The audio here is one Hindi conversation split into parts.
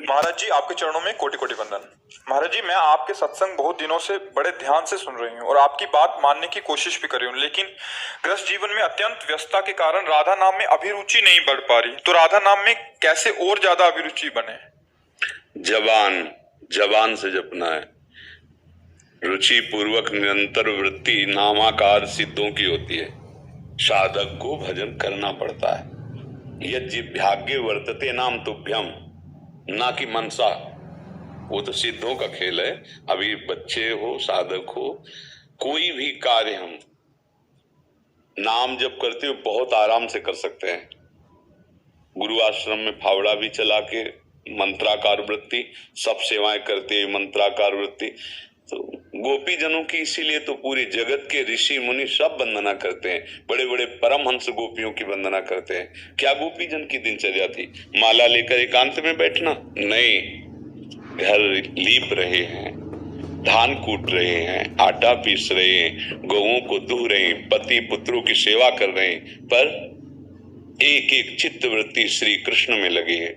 महाराज जी, आपके चरणों में कोटि कोटि वंदन। महाराज जी, मैं आपके सत्संग बहुत दिनों से बड़े ध्यान से सुन रही हूँ और आपकी बात मानने की कोशिश भी कर रही हूँ, लेकिन गृहस्थ जीवन में अत्यंत व्यस्तता के कारण राधा नाम में अभिरुचि नहीं बढ़ पा रही। तो राधा नाम में कैसे और ज्यादा अभिरुचि बने? जबान से जपना है। रुचि पूर्वक निरंतर वृत्ति नामाकार सिद्धों की होती है। साधक को भजन करना पड़ता है। यज्ञ वर्तते नाम तुभ्यम, ना कि मनसा। वो तो सिद्धों का खेल है। अभी बच्चे हो, साधक हो, कोई भी कार्य हम नाम जप करते हो बहुत आराम से कर सकते हैं। गुरु आश्रम में फावड़ा भी चला के मंत्राकार वृत्ति, सब सेवाएं करते हुए मंत्राकार वृत्ति। तो गोपी जनों की इसीलिए तो पूरे जगत के ऋषि मुनि सब वंदना करते हैं। बड़े बड़े परमहंस गोपियों की वंदना करते हैं। क्या गोपी जन की दिनचर्या थी? माला लेकर एकांत में बैठना? नहीं, घर लीप रहे हैं, धान कूट रहे हैं, आटा पीस रहे हैं, गौओं को दूह रहे हैं, पति पुत्रों की सेवा कर रहे हैं, पर एक एक चित्त वृत्ति श्री कृष्ण में लगी है।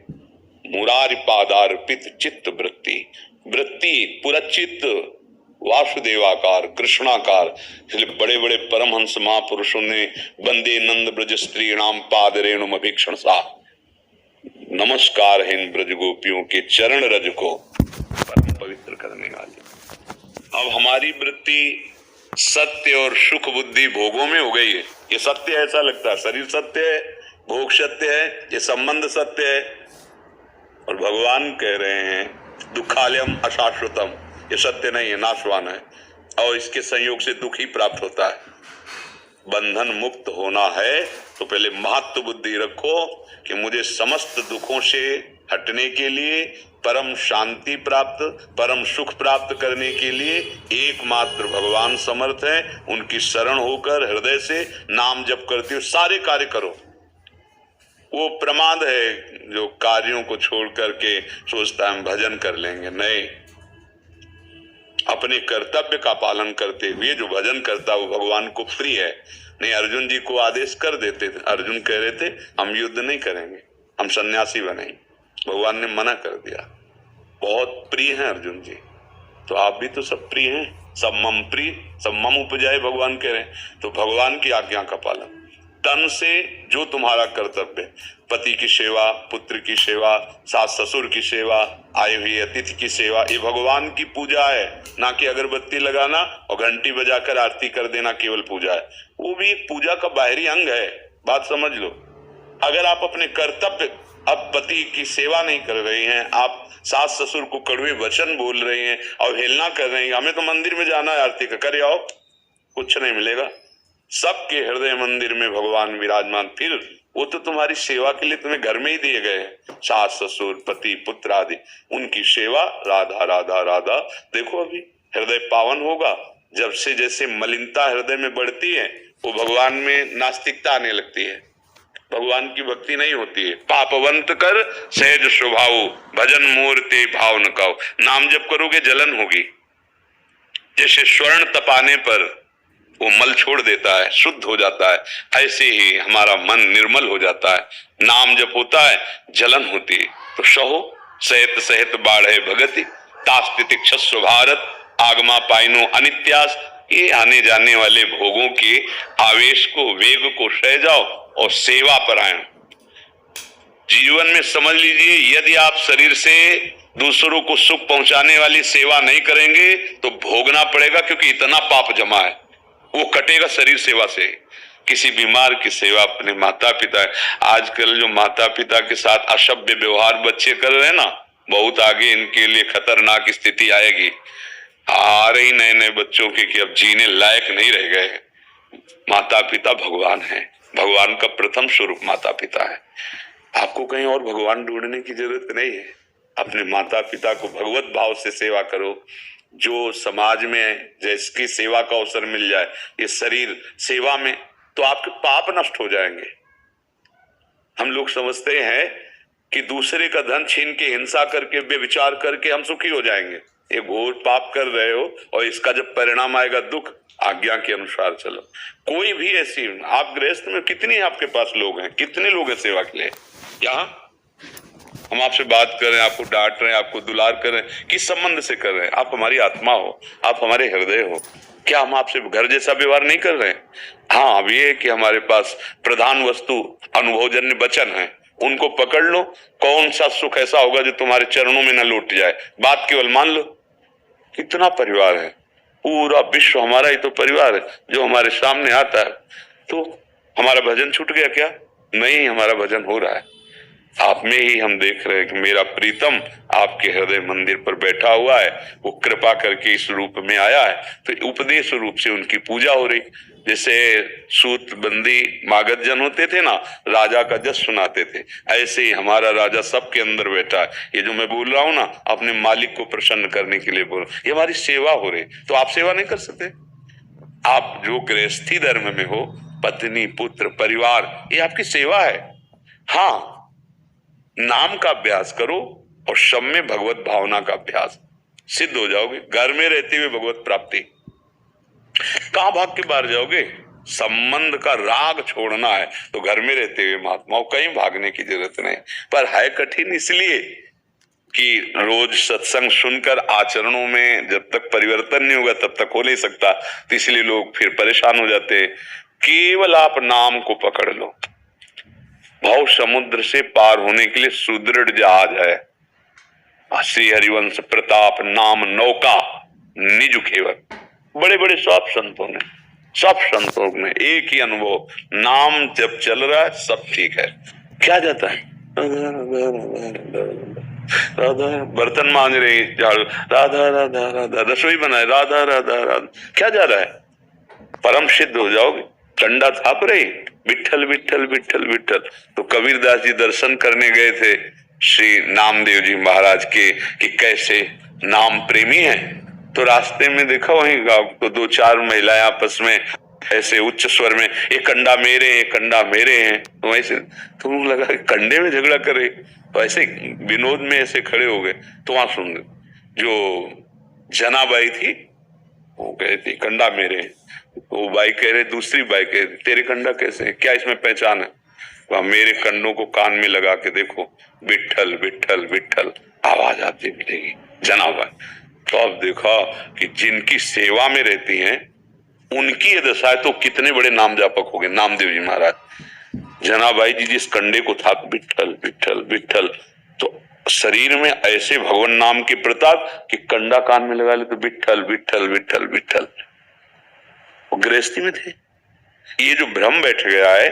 मुरारी पादार्पित चित्त वृत्ति, पूरा चित्त वासुदेवाकार, कृष्णाकार। इसलिए बड़े बड़े परमहंस महापुरुषों ने वंदे नंद ब्रज स्त्री नाम पाद रेणुम अभीक्षण सा, नमस्कार है इन ब्रज गोपियों के चरण रज को परम पवित्र करने वाले। अब हमारी वृत्ति सत्य और सुख बुद्धि भोगों में हो गई है। ये सत्य ऐसा लगता है, शरीर सत्य है, भोग सत्य है, ये संबंध सत्य है। और भगवान कह रहे हैं दुखालयम अशाश्वतम, ये सत्य नहीं है, नाशवान है, और इसके संयोग से दुख ही प्राप्त होता है। बंधन मुक्त होना है तो पहले महत्व बुद्धि रखो कि मुझे समस्त दुखों से हटने के लिए, परम शांति प्राप्त, परम सुख प्राप्त करने के लिए एकमात्र भगवान समर्थ हैं। उनकी शरण होकर हृदय से नाम जप करते हो सारे कार्य करो। वो प्रमाद है जो कार्यों को छोड़ करके सोचता है हम भजन कर लेंगे। नहीं, अपने कर्तव्य का पालन करते हुए जो भजन करता है वो भगवान को प्रिय है। नहीं, अर्जुन जी को आदेश कर देते थे, अर्जुन कह रहे थे हम युद्ध नहीं करेंगे, हम सन्यासी बनेंगे। भगवान ने मना कर दिया। बहुत प्रिय हैं अर्जुन जी, तो आप भी तो सब प्रिय हैं, सब मम प्रिय, सब मम उपजाए भगवान कह रहे हैं। तो भगवान की आज्ञा का पालन, तन से जो तुम्हारा कर्तव्य, पति की सेवा, पुत्र की सेवा, सास ससुर की सेवा, आए हुए अतिथि की सेवा, ये भगवान की पूजा है। ना कि अगरबत्ती लगाना और घंटी बजाकर आरती कर देना केवल पूजा है। वो भी एक पूजा का बाहरी अंग है, बात समझ लो। अगर आप अपने कर्तव्य, अब पति की सेवा नहीं कर रहे हैं, आप सास ससुर को कड़वे वचन बोल रहे हैं, अवहेलना कर रहे हैं, हमें तो मंदिर में जाना है आरती कर आओ, कुछ नहीं मिलेगा। सबके हृदय मंदिर में भगवान विराजमान, फिर वो तो तुम्हारी सेवा के लिए तुम्हें घर में ही दिए गए हैं। सास ससुर, पति पुत्र आदि, उनकी सेवा, राधा राधा राधा। देखो अभी हृदय पावन होगा जब से जैसे मलिनता हृदय में बढ़ती है, वो भगवान में नास्तिकता आने लगती है, भगवान की भक्ति नहीं होती है। पापवंत कर सहज स्वभाव, भजन मूर्ति भाव न काओ। नाम जप करोगे जलन होगी। जैसे स्वर्ण तपाने पर वो मल छोड़ देता है, शुद्ध हो जाता है, ऐसे ही हमारा मन निर्मल हो जाता है। नाम जप होता है, जलन होती है। तो सहो सहित सहित बाढ़े भगति, तास्तितिक्षस्व भारत, आगमा पाइनो अनित्यास। ये आने जाने वाले भोगों के आवेश को, वेग को सह जाओ और सेवा परायण जीवन में समझ लीजिए। यदि आप शरीर से दूसरों को सुख पहुंचाने वाली सेवा नहीं करेंगे तो भोगना पड़ेगा, क्योंकि इतना पाप जमा है। वो कटेगा शरीर सेवा से। किसी बीमार की सेवा, अपने माता पिता, आजकल जो माता पिता के साथ असभ्य व्यवहार बच्चे कर रहे हैं ना, बहुत आगे इनके लिए खतरनाक स्थिति आएगी। आ रही नए नए बच्चों की कि अब जीने लायक नहीं रह गए। माता पिता भगवान है, भगवान का प्रथम स्वरूप माता पिता है। आपको कहीं और भगवान ढूंढने की जरूरत नहीं है। अपने माता पिता को भगवत भाव से सेवा करो। जो समाज में जिसकी सेवा का अवसर मिल जाए, ये शरीर सेवा में, तो आपके पाप नष्ट हो जाएंगे। हम लोग समझते हैं कि दूसरे का धन छीन के, हिंसा करके, व्यभिचार करके हम सुखी हो जाएंगे। ये घोर पाप कर रहे हो और इसका जब परिणाम आएगा दुख। आज्ञा के अनुसार चलो। कोई भी ऐसी, आप गृहस्थ में कितने आपके पास लोग हैं, कितने लोग हैं सेवा के लिए? यहाँ हम आपसे बात कर रहे हैं, आपको डांट रहे हैं, आपको दुलार कर रहे हैं, किस संबंध से कर रहे हैं? आप हमारी आत्मा हो, आप हमारे हृदय हो। क्या हम आपसे घर जैसा व्यवहार नहीं कर रहे हैं? हाँ, अब ये है कि हमारे पास प्रधान वस्तु अनुभवजन्य वचन है, उनको पकड़ लो। कौन सा सुख ऐसा होगा जो तुम्हारे चरणों में न लौट जाए? बात केवल मान लो। कितना परिवार है, पूरा विश्व हमारा ही तो परिवार है जो हमारे सामने आता है। तो हमारा भजन छूट गया क्या? नहीं, हमारा भजन हो रहा है। आप में ही हम देख रहे हैं कि मेरा प्रीतम आपके हृदय मंदिर पर बैठा हुआ है, वो कृपा करके इस रूप में आया है। तो उपदेश रूप से उनकी पूजा हो रही। जैसे सूत बंदी मागध जन होते थे ना, राजा का जस सुनाते थे, ऐसे ही हमारा राजा सबके अंदर बैठा है। ये जो मैं बोल रहा हूं ना, अपने मालिक को प्रसन्न करने के लिए बोल रहा हूं। ये हमारी सेवा हो रही। तो आप सेवा नहीं कर सकते? आप जो गृहस्थी धर्म में हो, पत्नी पुत्र परिवार, ये आपकी सेवा है। हाँ, नाम का अभ्यास करो और सब में भगवत भावना का अभ्यास, सिद्ध हो जाओगे। घर में रहते हुए भगवत प्राप्ति। कहां भाग के बाहर जाओगे? संबंध का राग छोड़ना है तो घर में रहते हुए महात्माओं कहीं भागने की जरूरत नहीं। पर है कठिन इसलिए कि रोज सत्संग सुनकर आचरणों में जब तक परिवर्तन नहीं होगा तब तक हो नहीं सकता। तो इसलिए लोग फिर परेशान हो जाते हैं। केवल आप नाम को पकड़ लो। भव समुद्र से पार होने के लिए सुदृढ़ जहाज है। श्री हरिवंश प्रताप नाम नौका निज खेवर। बड़े बड़े सब संतों ने एक ही अनुभव, नाम जब चल रहा है सब ठीक है। क्या जाता है? राधा, बर्तन मांज रही झाड़ू, राधा राधा राधा, रसोई बनाए, राधा राधा राधा। क्या जा रहा है? परम सिद्ध हो जाओगे। कंडा थाप रही, विठल विठल विठल विठल। तो कबीरदास जी दर्शन करने गए थे श्री नामदेव जी महाराज के कि कैसे नाम प्रेमी है। तो रास्ते में देखा वहीं तो दो चार महिलाएं आपस में ऐसे उच्च स्वर में, ये कंडा मेरे, ये कंडा मेरे हैं। तो वैसे तुम लगा कंडे में झगड़ा करे, तो ऐसे विनोद में ऐसे खड़े हो गए। तो वहां सुन जो जनाबाई थी वो कहती कंडा मेरे, वो बाई कह रहे, दूसरी बाई कह रही तेरे कंडा कैसे है? क्या इसमें पहचान है? वह मेरे कंडों को कान में लगा के देखो, विठल विठल विठल आवाज आती मिलेगी जनाबाई। तो अब देखा कि जिनकी सेवा में रहती हैं उनकी ये दशा है तो कितने बड़े नाम जापक हो गए नामदेव जी महाराज। जनाबाई जी जिस कंडे को था विठल विठल विठल, तो शरीर में ऐसे भगवान नाम के प्रताप कि कंडा कान में लगा ले तो विठल विठल विठल विठल। वो गृहस्थी में थे। ये जो भ्रम बैठ गया है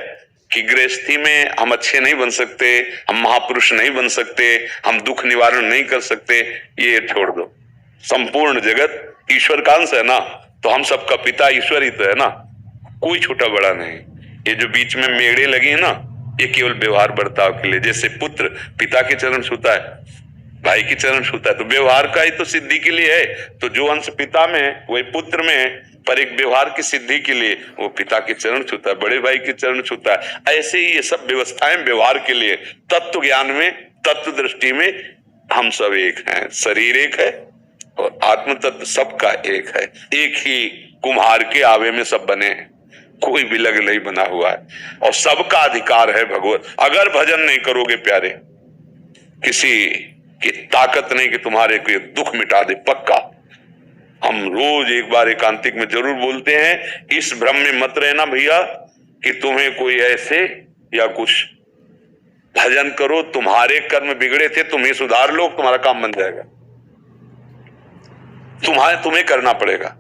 कि गृहस्थी में हम अच्छे नहीं बन सकते, हम महापुरुष नहीं बन सकते, हम दुख निवारण नहीं कर सकते, ये छोड़ दो। संपूर्ण जगत ईश्वर का अंश है ना, तो हम सबका पिता ईश्वर ही तो है ना, कोई छोटा बड़ा नहीं। ये जो बीच में मेड़े लगी है ना, ये केवल व्यवहार बर्ताव के लिए। जैसे पुत्र पिता के चरण छूता है, भाई के चरण छूता है, तो व्यवहार का ही तो सिद्धि के लिए है। तो जो अंश पिता में है वही पुत्र में है, पर एक व्यवहार की सिद्धि के लिए वो पिता के चरण छूता है, बड़े भाई के चरण छूता है। ऐसे ही ये सब व्यवस्थाएं व्यवहार के लिए। तत्व ज्ञान में, तत्व दृष्टि में हम सब एक हैं। शरीर एक है और आत्म तत्व सबका एक है। एक ही कुम्हार के आवे में सब बने हैं, कोई विलग नहीं बना हुआ है और सबका अधिकार है भगवत। अगर भजन नहीं करोगे प्यारे, किसी की ताकत नहीं कि तुम्हारे कोई दुख मिटा दे। पक्का हम रोज एक बार एकांतिक में जरूर बोलते हैं, इस भ्रम में मत रहना भैया कि तुम्हें कोई ऐसे या कुछ। भजन करो, तुम्हारे कर्म बिगड़े थे, तुम्हें सुधार लो, तुम्हारा काम बन जाएगा। तुम्हें करना पड़ेगा।